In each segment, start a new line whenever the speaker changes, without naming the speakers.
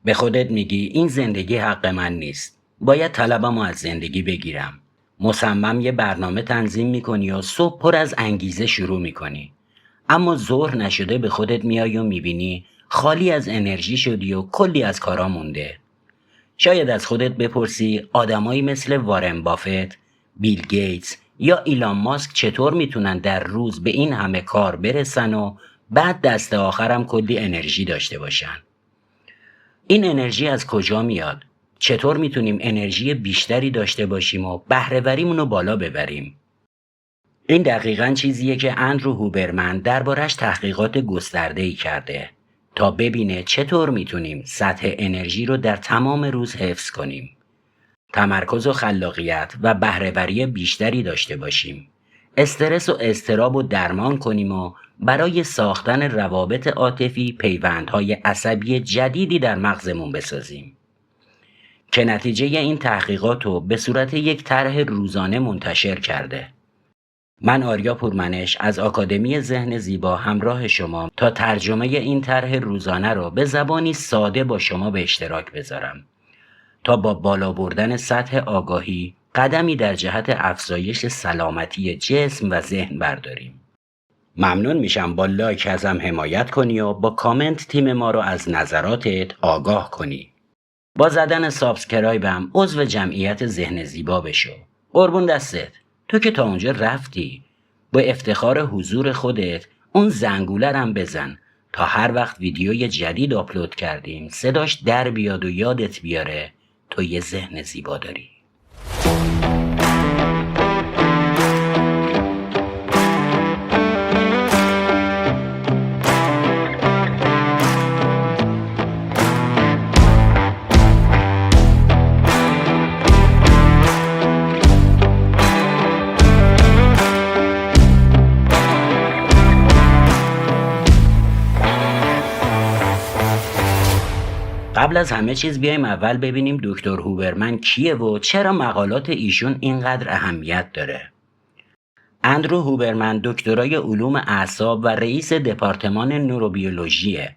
به خودت میگی این زندگی حق من نیست. باید طلبمو از زندگی بگیرم. مصمم یه برنامه تنظیم میکنی و صبح پر از انگیزه شروع میکنی. اما ظهر نشده به خودت میای و میبینی خالی از انرژی شدی و کلی از کارا مونده. شاید از خودت بپرسی آدمایی مثل وارن بافت، بیل گیتس یا ایلان ماسک چطور میتونن در روز به این همه کار برسن و بعد دست آخرم کلی انرژی داشته باشن. این انرژی از کجا میاد؟ چطور میتونیم انرژی بیشتری داشته باشیم و بهره‌وریمون رو بالا ببریم؟ این دقیقاً چیزیه که اندرو هوبرمن دربارش تحقیقات گسترده‌ای کرده تا ببینه چطور میتونیم سطح انرژی رو در تمام روز حفظ کنیم. تمرکز و خلاقیت و بهره‌وری بیشتری داشته باشیم. استرس و اضطراب رو درمان کنیم و برای ساختن روابط عاطفی پیوندهای عصبی جدیدی در مغزمون بسازیم. که نتیجه این تحقیقات رو به صورت یک طرح روزانه منتشر کرده. من آریا پورمنش از آکادمی ذهن زیبا همراه شما تا ترجمه این طرح روزانه رو به زبانی ساده با شما به اشتراک بذارم تا با بالا بردن سطح آگاهی قدمی در جهت افزایش سلامتی جسم و ذهن برداریم. ممنون میشم با لایک ازم حمایت کنی و با کامنت تیم ما رو از نظراتت آگاه کنی. با زدن سابسکرایبم عضو جمعیت ذهن زیبا بشو. قربون دستت. تو که تا اونجا رفتی. با افتخار حضور خودت اون زنگوله رم بزن تا هر وقت ویدیوی جدید آپلود کردیم صداش در بیاد و یادت بیاره تو یه ذهن زیبا داری. قبل از همه چیز بیایم اول ببینیم دکتر هوبرمن کیه و چرا مقالات ایشون اینقدر اهمیت داره. اندرو هوبرمن دکترای علوم اعصاب و رئیس دپارتمان نوروبیولوژیه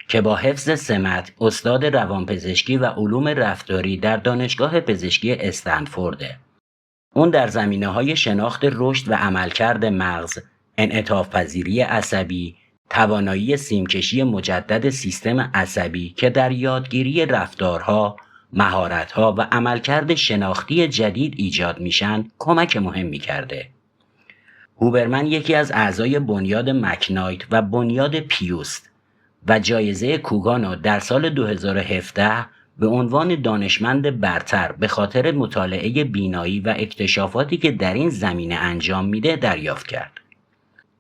که با حفظ سمت استاد روانپزشکی و علوم رفتاری در دانشگاه پزشکی استنفورده. اون در زمینه‌های شناخت رشد و عملکرد مغز، انعطاف پذیری عصبی، توانایی سیمکشی مجدد سیستم عصبی که در یادگیری رفتارها، مهارتها و عملکرد شناختی جدید ایجاد میشن کمک مهمی کرده. هوبرمن یکی از اعضای بنیاد مکنایت و بنیاد پیوست و جایزه کوگانو در سال 2017 به عنوان دانشمند برتر به خاطر مطالعه بینایی و اکتشافاتی که در این زمینه انجام میده دریافت کرد.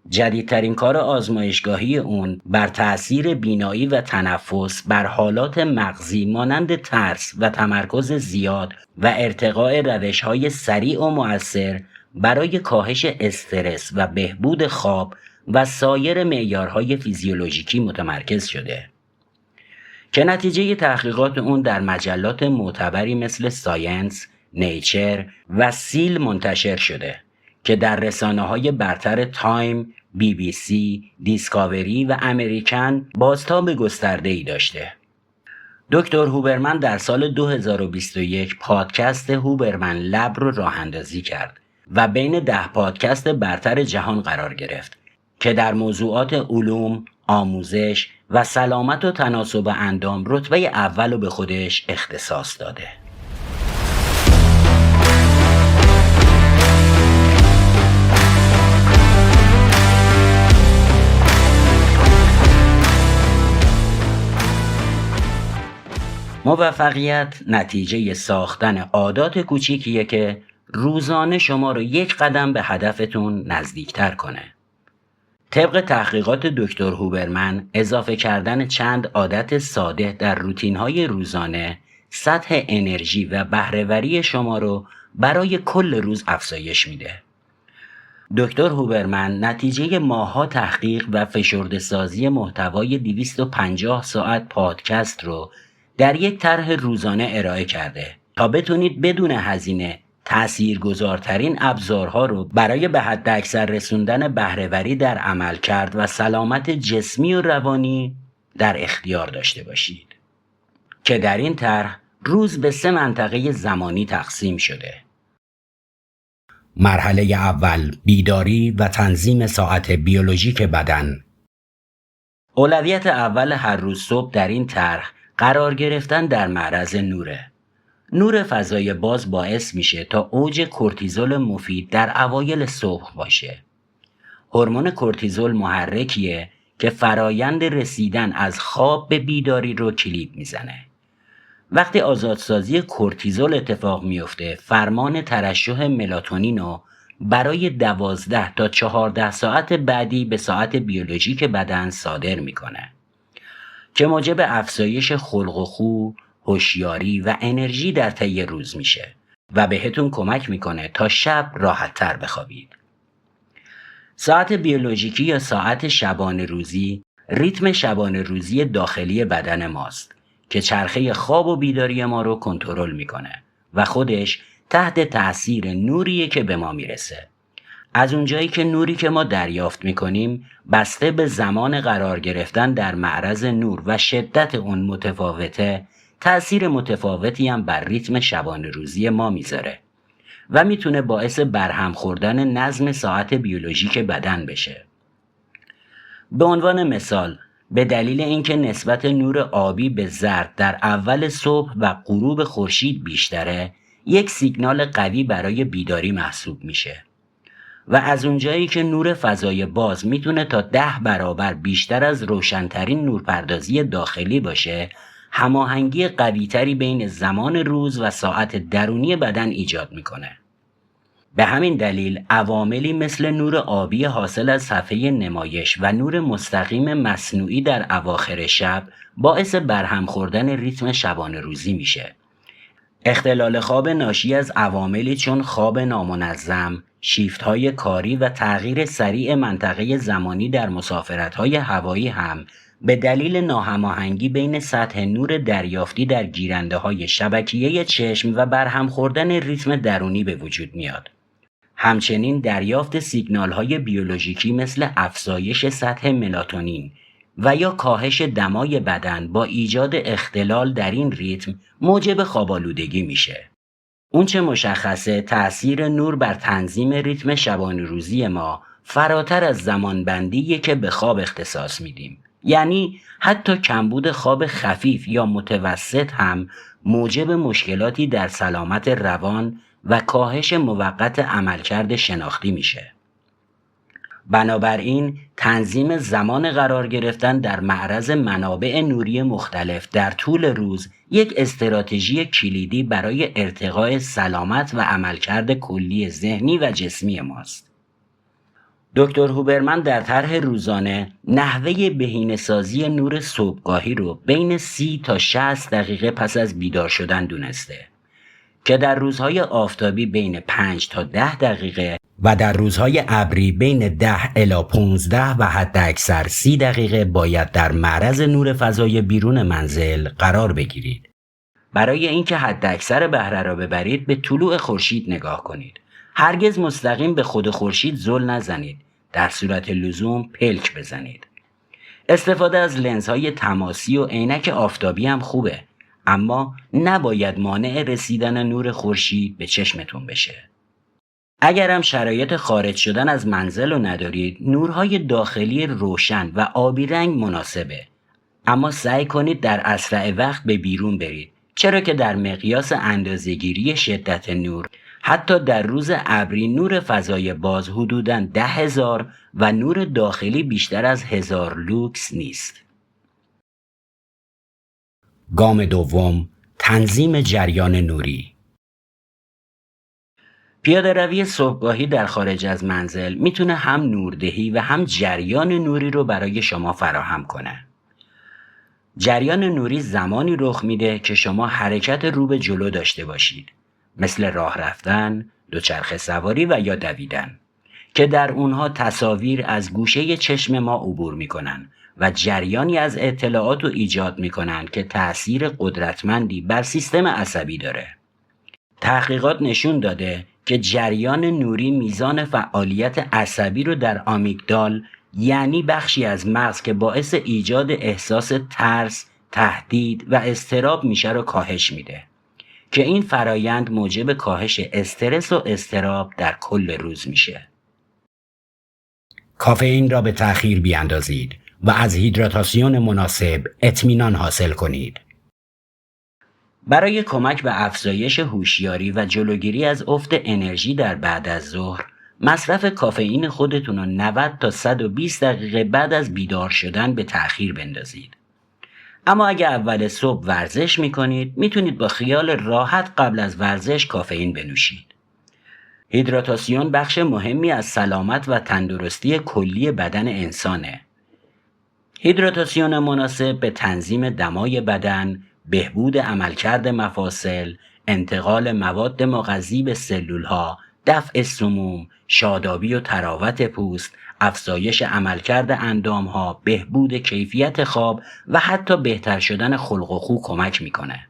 جدیدترین کار آزمایشگاهی اون بر تأثیر بینایی و تنفس بر حالات مغزی مانند ترس و تمرکز زیاد و ارتقاء روش‌های سریع و مؤثر برای کاهش استرس و بهبود خواب و سایر معیارهای فیزیولوژیکی متمرکز شده که نتیجه تحقیقات اون در مجلات معتبری مثل ساینس، نیچر و سیل منتشر شده که در رسانه‌های برتر تایم، BBC، دیسکاوری و امریکن بازتاب گسترده‌ای داشته. دکتر هوبرمن در سال 2021 پادکست هوبرمن لب رو راه اندازی کرد و بین 10 پادکست برتر جهان قرار گرفت که در موضوعات علوم، آموزش و سلامت و تناسب اندام رتبه اول رو به خودش اختصاص داده. موفقیت نتیجه ساختن عادات کوچیکیه که روزانه شما رو یک قدم به هدفتون نزدیکتر کنه. طبق تحقیقات دکتر هوبرمن اضافه کردن چند عادت ساده در روتین‌های روزانه سطح انرژی و بهره‌وری شما رو برای کل روز افزایش میده. دکتر هوبرمن نتیجه ماه‌ها تحقیق و فشرده‌سازی محتوای 250 ساعت پادکست رو در یک طرح روزانه ارائه کرده تا بتونید بدون هزینه تأثیرگذارترین ابزارها رو برای به حداکثر رسوندن بهره‌وری در عملکرد و سلامت جسمی و روانی در اختیار داشته باشید. که در این طرح روز به 3 منطقه زمانی تقسیم شده. مرحله اول بیداری و تنظیم ساعت بیولوژیک بدن. اولویت اول هر روز صبح در این طرح قرار گرفتن در معرض نوره. نور فضای باز باعث میشه تا اوج کورتیزول مفید در اوایل صبح باشه. هورمون کورتیزول محرکیه که فرایند رسیدن از خواب به بیداری رو کلید میزنه. وقتی آزادسازی کورتیزول اتفاق میفته، فرمان ترشح ملاتونین رو برای 12 تا 14 ساعت بعدی به ساعت بیولوژیک بدن صادر میکنه که موجب افزایش خلق و خو، هوشیاری و انرژی در طی روز میشه و بهتون کمک میکنه تا شب راحت تر بخوابید. ساعت بیولوژیکی یا ساعت شبانه روزی ریتم شبانه روزی داخلی بدن ماست که چرخه خواب و بیداری ما رو کنترل میکنه و خودش تحت تأثیر نوریه که به ما میرسه. از اونجایی که نوری که ما دریافت میکنیم بسته به زمان قرار گرفتن در معرض نور و شدت اون متفاوته، تأثیر متفاوتی هم بر ریتم شبانه روزی ما میذاره و میتونه باعث برهم خوردن نظم ساعت بیولوژیک بدن بشه. به عنوان مثال، به دلیل اینکه نسبت نور آبی به زرد در اول صبح و غروب خورشید بیشتره، یک سیگنال قوی برای بیداری محسوب میشه و از اونجایی که نور فضای باز میتونه تا 10 برابر بیشتر از روشنترین نورپردازی داخلی باشه، هماهنگی قویتری بین زمان روز و ساعت درونی بدن ایجاد میکنه. به همین دلیل عواملی مثل نور آبی حاصل از صفحه نمایش و نور مستقیم مصنوعی در اواخر شب باعث برهم خوردن ریتم شبانه روزی میشه. اختلال خواب ناشی از عواملی چون خواب نامنظم، شیفت‌های کاری و تغییر سریع منطقه زمانی در مسافرت‌های هوایی هم به دلیل ناهماهنگی بین سطح نور دریافتی در گیرنده‌های شبکیه چشم و برهم خوردن ریتم درونی به وجود میاد. همچنین دریافت سیگنال‌های بیولوژیکی مثل افزایش سطح ملاتونین و یا کاهش دمای بدن با ایجاد اختلال در این ریتم موجب خواب‌آلودگی میشه. اون چه مشخصه تأثیر نور بر تنظیم ریتم شبانه روزی ما فراتر از زمانبندیه که به خواب اختصاص میدیم. یعنی حتی کمبود خواب خفیف یا متوسط هم موجب مشکلاتی در سلامت روان و کاهش موقت عملکرد شناختی میشه. بنابراین تنظیم زمان قرار گرفتن در معرض منابع نوری مختلف در طول روز یک استراتژی کلیدی برای ارتقای سلامت و عملکرد کلی ذهنی و جسمی ماست. دکتر هوبرمن در طرح روزانه نحوه بهینه‌سازی نور صبحگاهی رو بین 30 تا 60 دقیقه پس از بیدار شدن دونسته که در روزهای آفتابی بین 5 تا 10 دقیقه و در روزهای ابری بین 10 الی 15 و حداکثر 30 دقیقه باید در معرض نور فضای بیرون منزل قرار بگیرید. برای اینکه حداکثر بهره را ببرید به طلوع خورشید نگاه کنید. هرگز مستقیم به خود خورشید زل نزنید. در صورت لزوم پلک بزنید. استفاده از لنزهای تماسی و عینک آفتابی هم خوبه، اما نباید مانع رسیدن نور خورشید به چشمتون بشه. اگر هم شرایط خارج شدن از منزل رو ندارید، نورهای داخلی روشن و آبی رنگ مناسبه، اما سعی کنید در اسرع وقت به بیرون برید، چرا که در مقیاس اندازه‌گیری شدت نور حتی در روز ابری نور فضای باز حدوداً 10,000 و نور داخلی بیشتر از 1000 لوکس نیست. گام دوم، تنظیم جریان نوری. پیاده روی صبحگاهی در خارج از منزل میتونه هم نوردهی و هم جریان نوری رو برای شما فراهم کنه. جریان نوری زمانی رخ میده که شما حرکت رو به جلو داشته باشید، مثل راه رفتن، دوچرخه سواری و یا دویدن، که در اونها تصاویر از گوشه چشم ما عبور میکنن و جریانی از اطلاعات رو ایجاد میکنن که تأثیر قدرتمندی بر سیستم عصبی داره. تحقیقات نشون داده که جریان نوری میزان فعالیت عصبی رو در آمیگدال، یعنی بخشی از مغز که باعث ایجاد احساس ترس، تهدید و اضطراب میشه رو کاهش میده که این فرایند موجب کاهش استرس و اضطراب در کل روز میشه. کافئین را به تأخیر بیاندازید و از هیدراتاسیون مناسب اطمینان حاصل کنید. برای کمک به افزایش هوشیاری و جلوگیری از افت انرژی در بعد از ظهر، مصرف کافئین خودتون رو 90 تا 120 دقیقه بعد از بیدار شدن به تأخیر بندازید. اما اگه اول صبح ورزش میکنید، میتونید با خیال راحت قبل از ورزش کافئین بنوشید. هیدراتاسیون بخش مهمی از سلامت و تندرستی کلی بدن انسانه. هیدراتاسیون مناسب به تنظیم دمای بدن، بهبود عملکرد مفاصل، انتقال مواد مغذی به سلولها، دفع سموم، شادابی و تراوت پوست، افزایش عملکرد اندامها، بهبود کیفیت خواب و حتی بهتر شدن خلق و خو کمک میکنه.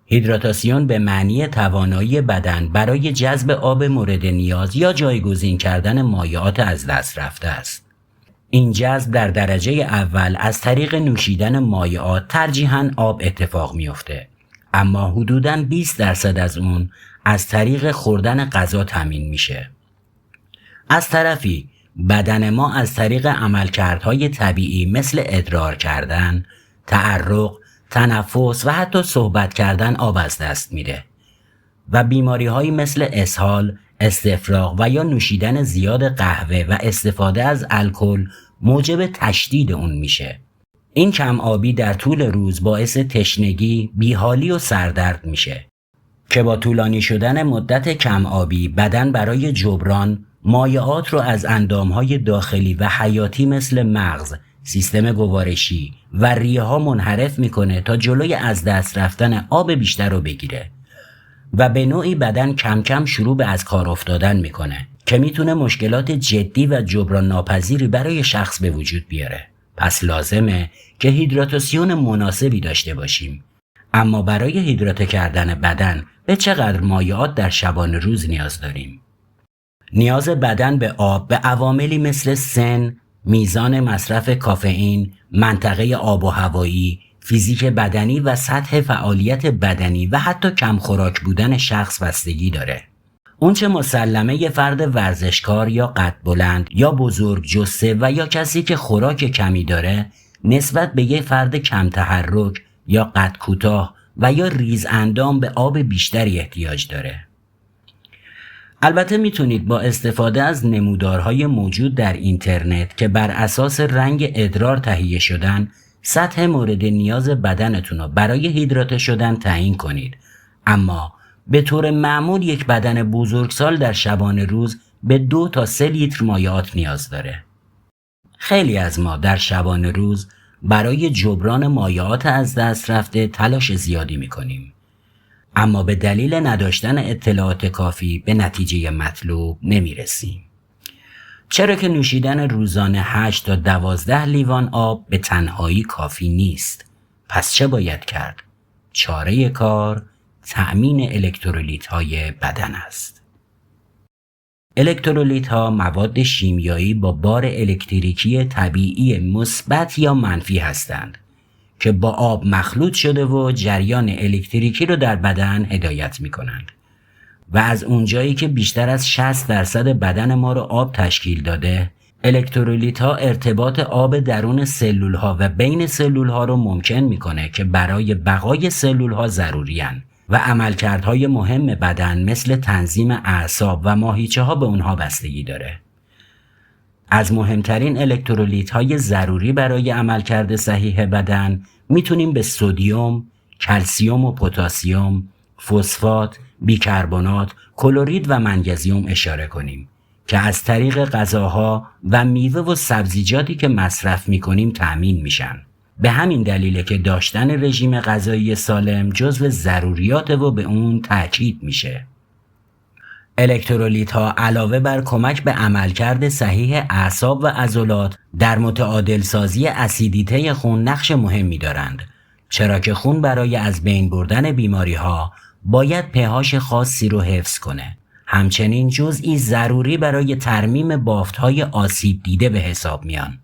هیدراتاسیون به معنی توانایی بدن برای جذب آب مورد نیاز یا جایگزین کردن مایعات از دست رفته است. این جذب در درجه اول از طریق نوشیدن مایعات ترجیحاً آب اتفاق میفته، اما حدوداً 20% از اون از طریق خوردن غذا تامین میشه. از طرفی بدن ما از طریق عملکردهای طبیعی مثل ادرار کردن، تعرق، تنفس و حتی صحبت کردن آب از دست میده و بیماری‌هایی مثل اسهال، استفراغ و یا نوشیدن زیاد قهوه و استفاده از الکل موجب تشدید اون میشه. این کم آبی در طول روز باعث تشنگی، بیحالی و سردرد میشه که با طولانی شدن مدت کم آبی بدن برای جبران مایعات رو از اندامهای داخلی و حیاتی مثل مغز، سیستم گوارشی و ریه ها منحرف میکنه تا جلوی از دست رفتن آب بیشتر رو بگیره و به نوعی بدن کم کم شروع به از کار افتادن میکنه که میتونه مشکلات جدی و جبران ناپذیری برای شخص به وجود بیاره. پس لازمه که هیدراتاسیون مناسبی داشته باشیم. اما برای هیدراته کردن بدن به چقدر مایعات در شبانه روز نیاز داریم؟ نیاز بدن به آب به عواملی مثل سن، میزان مصرف کافئین، منطقه آب و هوایی، فیزیک بدنی و سطح فعالیت بدنی و حتی کم خوراک بودن شخص بستگی داره. اونچه مسلمه یه فرد ورزشکار یا قد بلند یا بزرگ جثه و یا کسی که خوراک کمی داره نسبت به یه فرد کم تحرک یا قد کوتاه و یا ریز اندام به آب بیشتری احتیاج داره. البته میتونید با استفاده از نمودارهای موجود در اینترنت که بر اساس رنگ ادرار تهیه شدن سطح مورد نیاز بدنتون رو برای هیدراته شدن تعیین کنید. اما به طور معمول یک بدن بزرگسال در شبانه روز به 2 تا 3 لیتر مایعات نیاز داره. خیلی از ما در شبانه روز برای جبران مایعات از دست رفته تلاش زیادی میکنیم، اما به دلیل نداشتن اطلاعات کافی به نتیجه مطلوب نمیرسیم. چرا که نوشیدن روزانه 8 تا 12 لیوان آب به تنهایی کافی نیست. پس چه باید کرد؟ چاره کار تأمین الکترولیت های بدن است. الکترولیت ها مواد شیمیایی با بار الکتریکی طبیعی مثبت یا منفی هستند که با آب مخلوط شده و جریان الکتریکی رو در بدن هدایت می کنند و از اونجایی که بیشتر از 60% بدن ما رو آب تشکیل داده، الکترولیت ها ارتباط آب درون سلول ها و بین سلول ها رو ممکن میکنه که برای بقای سلول ها ضروری هن و عملکردهای مهم بدن مثل تنظیم اعصاب و ماهیچه ها به اونها بستگی داره. از مهمترین الکترولیت های ضروری برای عملکرد صحیح بدن میتونیم به سدیم، کلسیم و پتاسیم، فسفات، بیکربنات، کلورید و منگزیم اشاره کنیم که از طریق غذاها و میوه و سبزیجاتی که مصرف میکنیم تأمین میشن. به همین دلیله که داشتن رژیم غذایی سالم جزو ضروریات و به اون تأکید میشه. الکترولیت ها علاوه بر کمک به عملکرد صحیح اعصاب و عضلات در متعادل سازی اسیدیته خون نقش مهمی دارند، چرا که خون برای از بین بردن بیماری ها باید pH خاصی رو حفظ کنه. همچنین جزئی ضروری برای ترمیم بافت‌های آسیب دیده به حساب میان.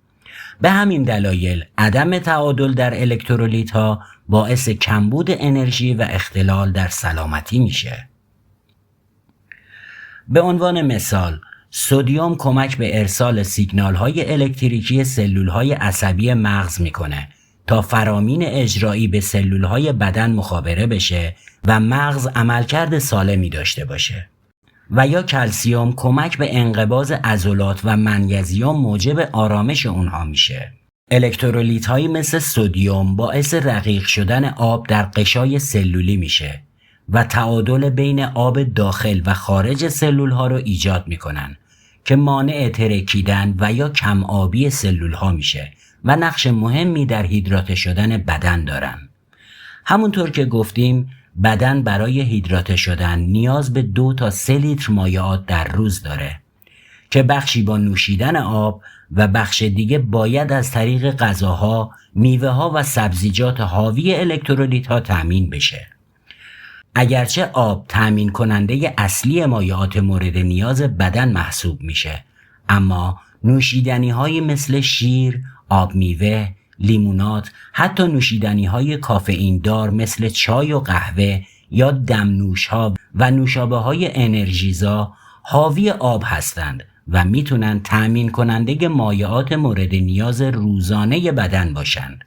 به همین دلایل عدم تعادل در الکترولیت ها باعث کمبود انرژی و اختلال در سلامتی میشه. به عنوان مثال، سدیم کمک به ارسال سیگنال های الکتریکی سلول های عصبی مغز میکنه تا فرامین اجرایی به سلول های بدن مخابره بشه و مغز عملکرد سالمی داشته باشه. و یا کلسیم کمک به انقباض عضلات و منیزیم موجب آرامش اونها میشه. الکترولیت هایی مثل سدیم باعث رقیق شدن آب در قشای سلولی میشه و تعادل بین آب داخل و خارج سلول ها رو ایجاد میکنن که مانع ترکیدن و یا کم آبی سلول ها میشه و نقش مهمی در هیدراته شدن بدن دارن. همونطور که گفتیم بدن برای هیدراته شدن نیاز به 2 تا 3 لیتر مایعات در روز داره که بخشی با نوشیدن آب و بخش دیگه باید از طریق غذاها، میوه ها و سبزیجات حاوی الکترولیت ها تامین بشه. اگرچه آب تامین کننده اصلی مایعات مورد نیاز بدن محسوب میشه، اما نوشیدنی های مثل شیر، آب میوه، لیمونات، حتی نوشیدنی های کافئین دار مثل چای و قهوه یا دمنوش ها و نوشابه های انرژیزا حاوی آب هستند و میتونن تامین کننده مایعات مورد نیاز روزانه بدن باشند.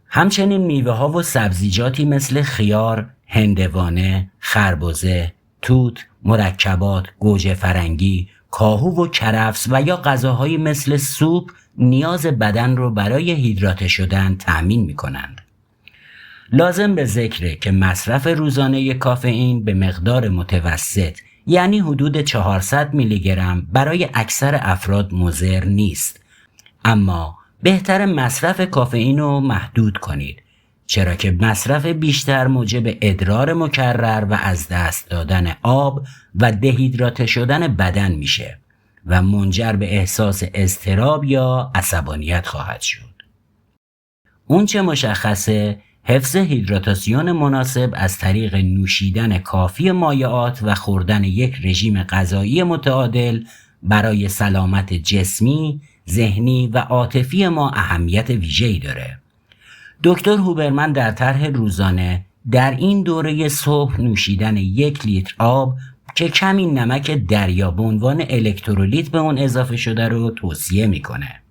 همچنین میوه ها و سبزیجاتی مثل خیار، هندوانه، خربزه، توت، مرکبات، گوجه فرنگی، کاهو و کرفس و یا غذاهایی مثل سوپ نیاز بدن رو برای هیدراته شدن تأمین می‌کنند. لازم به ذکره که مصرف روزانه کافئین به مقدار متوسط یعنی حدود 400 میلی گرم برای اکثر افراد مضر نیست، اما بهتر مصرف کافئین رو محدود کنید، چرا که مصرف بیشتر موجب ادرار مکرر و از دست دادن آب و دهیدراته شدن بدن میشه و منجر به احساس اضطراب یا عصبانیت خواهد شد. اون چه مشخصه حفظ هیدراتاسیون مناسب از طریق نوشیدن کافی مایعات و خوردن یک رژیم غذایی متعادل برای سلامت جسمی، ذهنی و عاطفی ما اهمیت ویژه‌ای داره. دکتر هوبرمن در طرح روزانه در این دوره صبح نوشیدن 1 لیتر آب که کمی نمک دریا به عنوان الکترولیت به اون اضافه شده رو توصیه میکنه.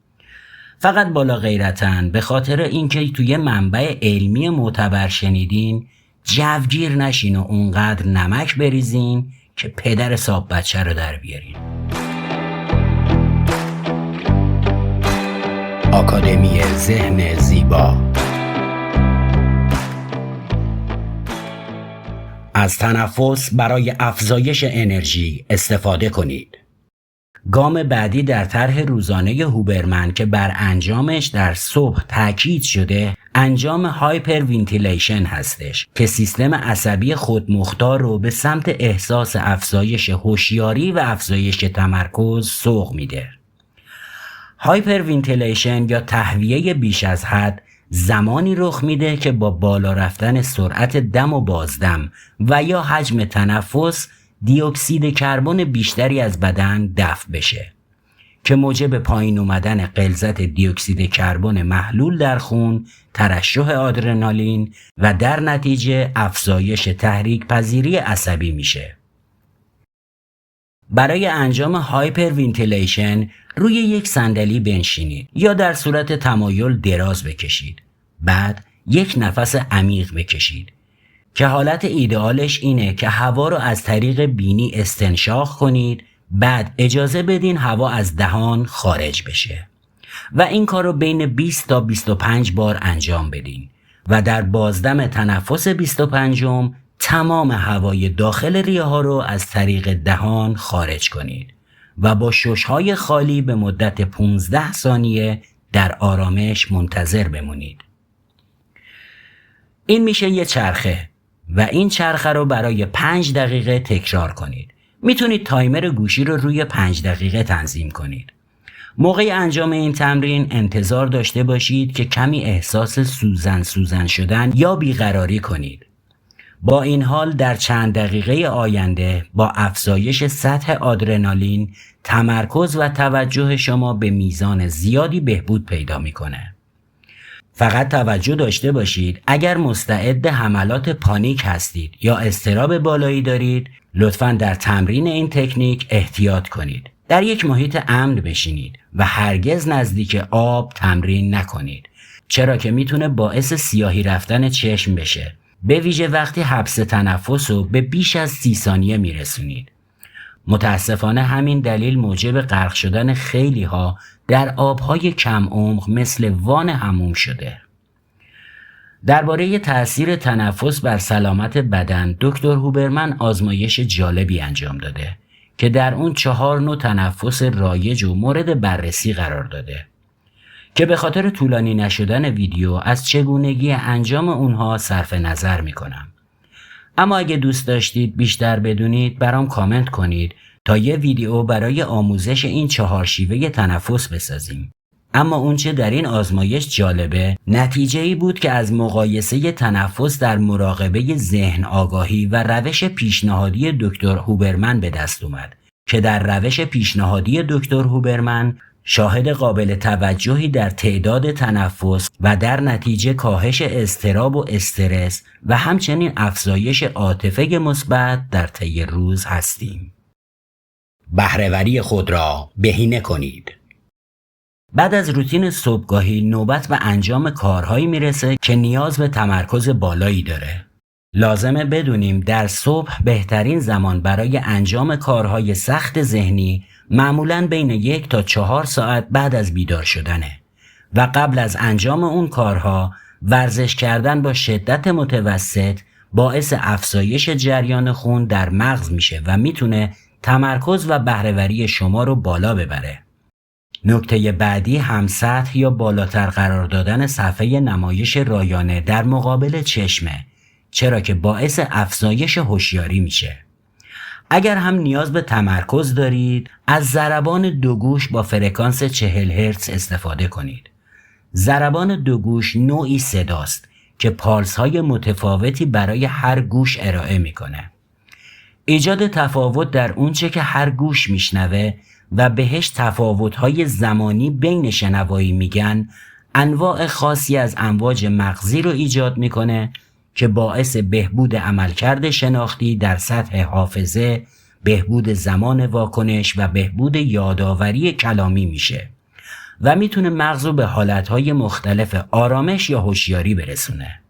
فقط بالا غیرتاً به خاطر اینکه توی منبع علمی معتبر شنیدین جوگیر نشین و اونقدر نمک بریزین که پدر صاحب بچه رو در بیارین. آکادمی ذهن زیبا. از تنفس برای افزایش انرژی استفاده کنید. گام بعدی در طرح روزانه هوبرمن که بر انجامش در صبح تاکید شده، انجام هایپر وینتیلیشن هستش که سیستم عصبی خودمختار رو به سمت احساس افزایش هوشیاری و افزایش تمرکز سوق میده. هایپر وینتیلیشن یا تهویه بیش از حد زمانی رخ میده که با بالا رفتن سرعت دم و بازدم و یا حجم تنفس دی اکسید کربن بیشتری از بدن دفع بشه که موجب پایین اومدن غلظت دی اکسید کربن محلول در خون، ترشح آدرنالین و در نتیجه افزایش تحریک پذیری عصبی میشه. برای انجام هایپر وینتیلیشن روی یک صندلی بنشینید یا در صورت تمایل دراز بکشید. بعد یک نفس عمیق بکشید که حالت ایدئالش اینه که هوا رو از طریق بینی استنشاق کنید، بعد اجازه بدین هوا از دهان خارج بشه و این کار رو بین 20 تا 25 بار انجام بدین و در بازدم تنفس 25م تمام هوای داخل ریه ها رو از طریق دهان خارج کنید و با شش‌های خالی به مدت 15 ثانیه در آرامش منتظر بمونید. این میشه یه چرخه و این چرخه رو برای 5 دقیقه تکرار کنید. میتونید تایمر گوشی رو روی 5 دقیقه تنظیم کنید. موقع انجام این تمرین انتظار داشته باشید که کمی احساس سوزن شدن یا بیقراری کنید. با این حال در چند دقیقه آینده با افزایش سطح آدرنالین تمرکز و توجه شما به میزان زیادی بهبود پیدا میکنه. فقط توجه داشته باشید اگر مستعد حملات پانیک هستید یا اضطراب بالایی دارید، لطفاً در تمرین این تکنیک احتیاط کنید. در یک محیط امن بشینید و هرگز نزدیک آب تمرین نکنید، چرا که میتونه باعث سیاهی رفتن چشم بشه، به ویژه وقتی حبس تنفس رو به بیش از 30 ثانیه میرسونید. متاسفانه همین دلیل موجب غرق شدن خیلی ها در آبهای کم عمق مثل وان حموم شده. درباره تأثیر تنفس بر سلامت بدن دکتر هوبرمن آزمایش جالبی انجام داده که در اون 4 نوع تنفس رایج و مورد بررسی قرار داده که به خاطر طولانی نشدن ویدیو از چگونگی انجام اونها صرف نظر میکنم. اما اگه دوست داشتید بیشتر بدونید برام کامنت کنید تا یه ویدیو برای آموزش این 4 شیوه تنفس بسازیم. اما اونچه در این آزمایش جالبه نتیجه ای بود که از مقایسه تنفس در مراقبه ذهن آگاهی و روش پیشنهادی دکتر هوبرمن به دست اومد که در روش پیشنهادی دکتر هوبرمن شاهد قابل توجهی در تعداد تنفس و در نتیجه کاهش اضطراب و استرس و همچنین افزایش عاطفه مثبت در طی روز هستیم. بهره‌وری خود را بهینه کنید. بعد از روتین صبحگاهی نوبت به انجام کارهایی میرسه که نیاز به تمرکز بالایی داره. لازمه بدونیم در صبح بهترین زمان برای انجام کارهای سخت ذهنی معمولاً بین 1 تا 4 ساعت بعد از بیدار شدنه و قبل از انجام اون کارها ورزش کردن با شدت متوسط باعث افزایش جریان خون در مغز میشه و میتونه تمرکز و بهره‌وری شما رو بالا ببره. نکته بعدی هم سطح یا بالاتر قرار دادن صفحه نمایش رایانه در مقابل چشمه، چرا که باعث افزایش هوشیاری میشه. اگر هم نیاز به تمرکز دارید از ضربان 2 گوش با فرکانس 40 هرتز استفاده کنید. ضربان 2 گوش نوعی صداست که پالس های متفاوتی برای هر گوش ارائه میکنه. ایجاد تفاوت در اونچه که هر گوش میشنوه و بهش تفاوت‌های زمانی بین شنوایی میگن انواع خاصی از امواج مغزی رو ایجاد میکنه که باعث بهبود عملکرد شناختی در سطح حافظه، بهبود زمان واکنش و بهبود یادآوری کلامی میشه و میتونه مغز رو به حالتهای مختلف آرامش یا هوشیاری برسونه.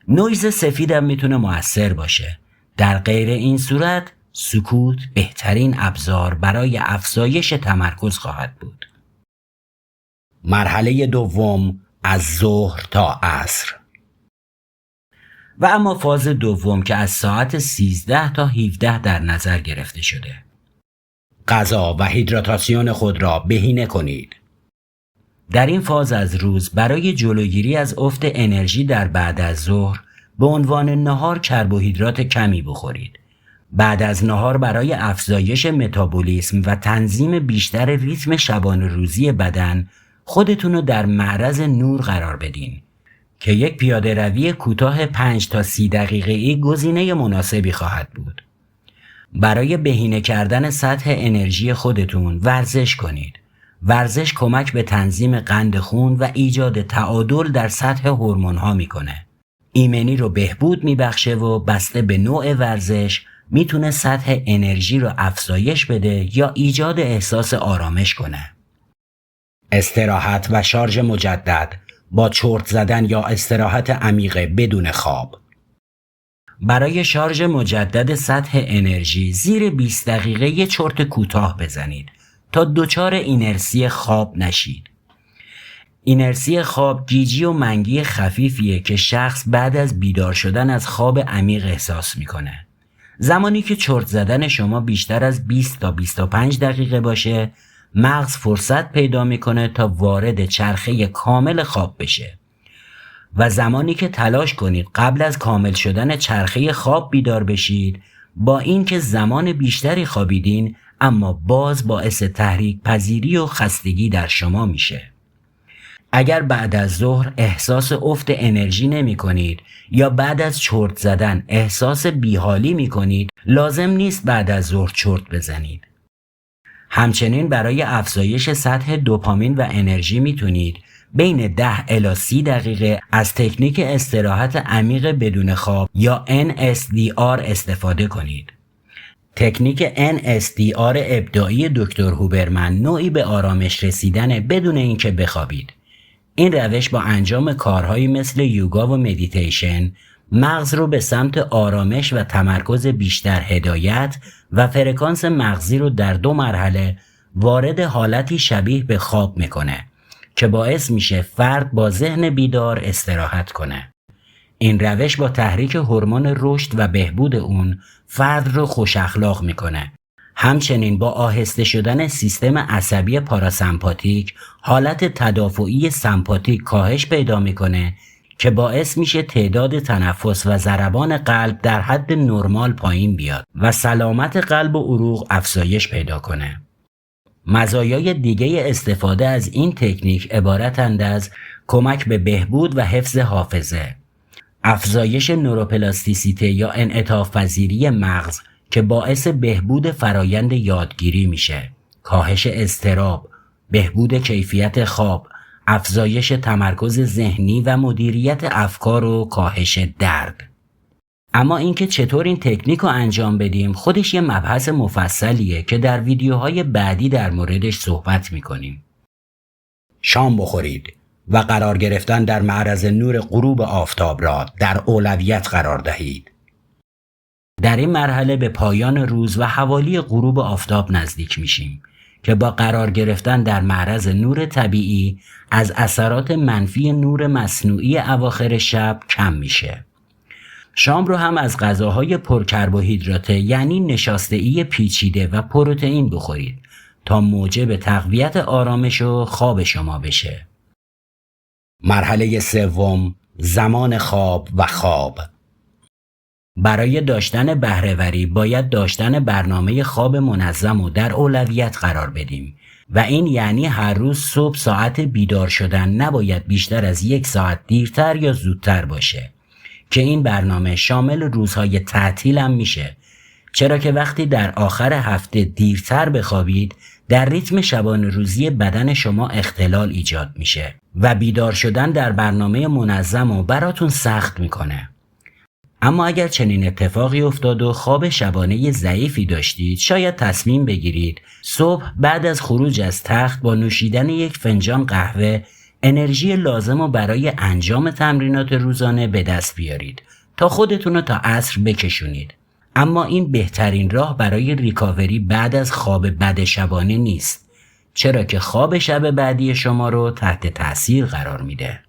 نویز سفید هم میتونه مؤثر باشه. در غیر این صورت سکوت بهترین ابزار برای افزایش تمرکز خواهد بود. مرحله دوم از ظهر تا عصر. و اما فاز دوم که از ساعت 13 تا 17 در نظر گرفته شده. غذا و هیدراتاسیون خود را بهینه کنید. در این فاز از روز برای جلوگیری از افت انرژی در بعد از ظهر به عنوان نهار کربوهیدرات کمی بخورید. بعد از نهار برای افزایش متابولیسم و تنظیم بیشتر ریتم شبانه روزی بدن خودتون رو در معرض نور قرار بدین که یک پیاده روی کوتاه 5 تا 30 دقیقه‌ای گزینه مناسبی خواهد بود. برای بهینه کردن سطح انرژی خودتون ورزش کنید. ورزش کمک به تنظیم قند خون و ایجاد تعادل در سطح هورمون‌ها میکنه. ایمنی رو بهبود میبخشه و بسته به نوع ورزش میتونه سطح انرژی رو افزایش بده یا ایجاد احساس آرامش کنه. استراحت و شارژ مجدد با چرت زدن یا استراحت عمیق بدون خواب. برای شارژ مجدد سطح انرژی زیر 20 دقیقه یه چرت کوتاه بزنید تا دچار اینرسی خواب نشید. اینرسی خواب گیجی و منگی خفیفیه که شخص بعد از بیدار شدن از خواب عمیق احساس میکنه. زمانی که چرت زدن شما بیشتر از 20 تا 25 دقیقه باشه، مغز فرصت پیدا میکنه تا وارد چرخه کامل خواب بشه و زمانی که تلاش کنید قبل از کامل شدن چرخه خواب بیدار بشید، با اینکه زمان بیشتری خوابیدین اما باز باعث تحریک پذیری و خستگی در شما میشه. اگر بعد از ظهر احساس افت انرژی نمی کنید یا بعد از چرت زدن احساس بیحالی می کنید، لازم نیست بعد از ظهر چرت بزنید. همچنین برای افزایش سطح دوپامین و انرژی میتونید بین 10 الی 30 دقیقه از تکنیک استراحت عمیق بدون خواب یا NSDR استفاده کنید. تکنیک NSDR ابداعی دکتر هوبرمن نوعی به آرامش رسیدن بدون اینکه بخوابید. این روش با انجام کارهایی مثل یوگا و مدیتیشن مغز رو به سمت آرامش و تمرکز بیشتر هدایت و فرکانس مغزی رو در 2 مرحله وارد حالتی شبیه به خواب میکنه که باعث میشه فرد با ذهن بیدار استراحت کنه. این روش با تحریک هورمون رشد و بهبود اون فرد رو خوش اخلاق میکنه. همچنین با آهسته شدن سیستم عصبی پاراسمپاتیک حالت تدافعی سمپاتیک کاهش پیدا میکنه که باعث میشه تعداد تنفس و ضربان قلب در حد نرمال پایین بیاد و سلامت قلب و عروق افزایش پیدا کنه. مزایای دیگه استفاده از این تکنیک عبارتند از کمک به بهبود و حفظ حافظه، افزایش نوروپلاستیسیته یا انعطاف پذیری مغز که باعث بهبود فرایند یادگیری میشه، کاهش اضطراب، بهبود کیفیت خواب، افزایش تمرکز ذهنی و مدیریت افکار و کاهش درد. اما اینکه چطور این تکنیک رو انجام بدیم خودش یه مبحث مفصلیه که در ویدیوهای بعدی در موردش صحبت میکنیم. شام بخورید و قرار گرفتن در معرض نور غروب آفتاب را در اولویت قرار دهید. در این مرحله به پایان روز و حوالی غروب آفتاب نزدیک میشیم که با قرار گرفتن در معرض نور طبیعی از اثرات منفی نور مصنوعی اواخر شب کم میشه. شام رو هم از غذاهای پرکربوهیدراته یعنی نشاسته‌ای پیچیده و پروتئین بخورید تا موجب تقویت آرامش و خواب شما بشه. مرحله سوم، زمان خواب و خواب. برای داشتن بهره‌وری باید داشتن برنامه خواب منظم و در اولویت قرار بدیم و این یعنی هر روز صبح ساعت بیدار شدن نباید بیشتر از 1 ساعت دیرتر یا زودتر باشه که این برنامه شامل روزهای تعطیل هم میشه، چرا که وقتی در آخر هفته دیرتر بخوابید در ریتم شبانه روزی بدن شما اختلال ایجاد میشه و بیدار شدن در برنامه منظم و براتون سخت میکنه. اما اگر چنین اتفاقی افتاد و خواب شبانه ضعیفی داشتید، شاید تصمیم بگیرید صبح بعد از خروج از تخت با نوشیدن 1 فنجان قهوه انرژی لازم رو برای انجام تمرینات روزانه به دست بیارید تا خودتون رو تا عصر بکشونید. اما این بهترین راه برای ریکاوری بعد از خواب بد شبانه نیست، چرا که خواب شب بعدی شما رو تحت تأثیر قرار میده.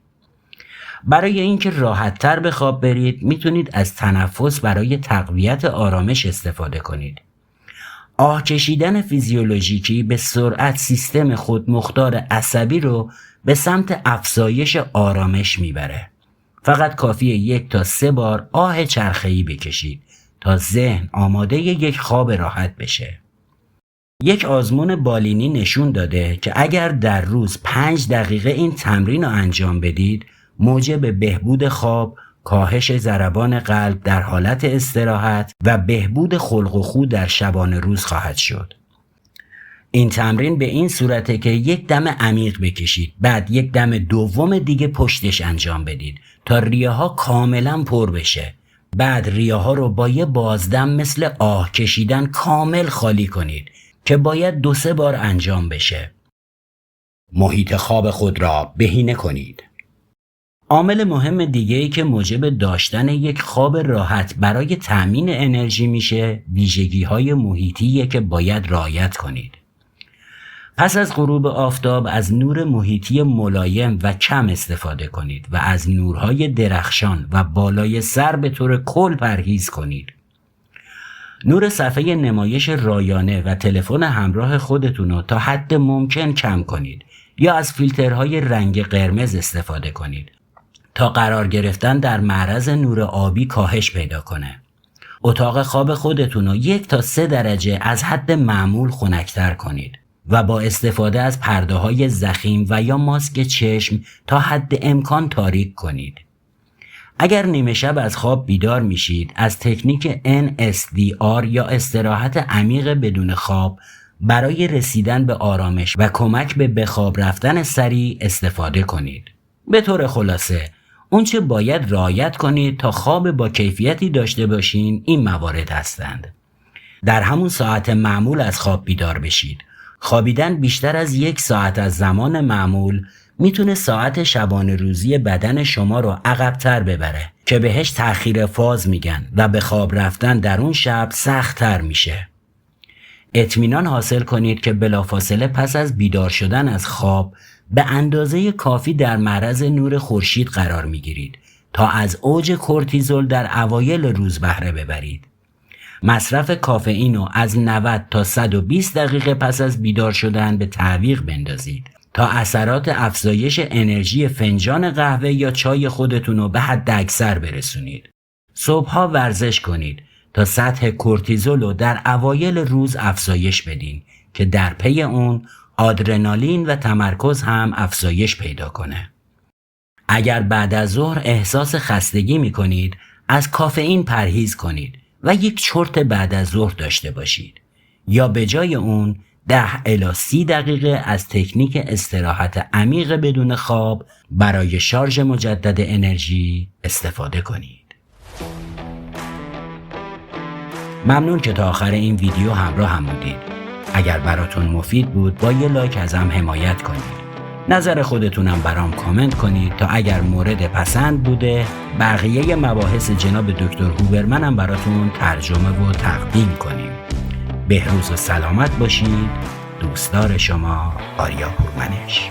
برای اینکه راحت‌تر به خواب برید میتونید از تنفس برای تقویت آرامش استفاده کنید. آه کشیدن فیزیولوژیکی به سرعت سیستم خودمختار عصبی رو به سمت افزایش آرامش میبره. فقط کافیه 1 تا 3 بار آه چرخه‌ای بکشید تا ذهن آماده یک خواب راحت بشه. یک آزمون بالینی نشون داده که اگر در روز 5 دقیقه این تمرین رو انجام بدید موجب بهبود خواب، کاهش ضربان قلب در حالت استراحت و بهبود خلق و خو در شبانه روز خواهد شد. این تمرین به این صورته که 1 دم عمیق بکشید، بعد 1 دم دوم دیگه پشتش انجام بدید تا ریه ها کاملا پر بشه. بعد ریه ها رو با یه بازدم مثل آه کشیدن کامل خالی کنید که باید 2-3 بار انجام بشه. محیط خواب خود را بهینه کنید. عامل مهم دیگه‌ای که موجب داشتن یک خواب راحت برای تأمین انرژی میشه ویژگی‌های محیطیه که باید رعایت کنید. پس از غروب آفتاب از نور محیطی ملایم و کم استفاده کنید و از نورهای درخشان و بالای سر به طور کل پرهیز کنید. نور صفحه نمایش رایانه و تلفن همراه خودتون رو تا حد ممکن کم کنید یا از فیلترهای رنگ قرمز استفاده کنید تا قرار گرفتن در معرض نور آبی کاهش پیدا کنه. اتاق خواب خودتون رو 1 تا 3 درجه از حد معمول خنک‌تر کنید. و با استفاده از پرده‌های ضخیم و یا ماسک چشم تا حد امکان تاریک کنید. اگر نیمه شب از خواب بیدار میشید، از تکنیک NSDR یا استراحت عمیق بدون خواب برای رسیدن به آرامش و کمک به خواب رفتن سریع استفاده کنید. به طور خلاصه، اونچه باید رعایت کنید تا خواب با کیفیتی داشته باشین این موارد هستند. در همون ساعت معمول از خواب بیدار بشید. خوابیدن بیشتر از 1 ساعت از زمان معمول میتونه ساعت شبانه روزی بدن شما رو عقب‌تر ببره که بهش تأخیر فاز میگن و به خواب رفتن در اون شب سخت‌تر میشه. اطمینان حاصل کنید که بلافاصله پس از بیدار شدن از خواب به اندازه کافی در معرض نور خورشید قرار میگیرید تا از اوج کورتیزول در اوایل روز بهره ببرید. مصرف کافئین رو از 90 تا 120 دقیقه پس از بیدار شدن به تعویق بندازید تا اثرات افزایش انرژی فنجان قهوه یا چای خودتون رو به حد اکثر برسونید. صبحها ورزش کنید تا سطح کورتیزول رو در اوایل روز افزایش بدین که در پی اون آدرنالین و تمرکز هم افزایش پیدا کنه. اگر بعد از ظهر احساس خستگی می کنید، از کافئین پرهیز کنید و یک چرت بعد از ظهر داشته باشید یا به جای اون 10 الی 30 دقیقه از تکنیک استراحت عمیق بدون خواب برای شارژ مجدد انرژی استفاده کنید. ممنون که تا آخر این ویدیو همراه هم بودید. اگر براتون مفید بود با یه لایک ازم حمایت کنید. نظر خودتونم برام کامنت کنید تا اگر مورد پسند بوده بقیه مباحث جناب دکتر هوبرمن هم براتون ترجمه و تقدیم کنیم. بهروز و سلامت باشید. دوستدار شما آریا پورمنش.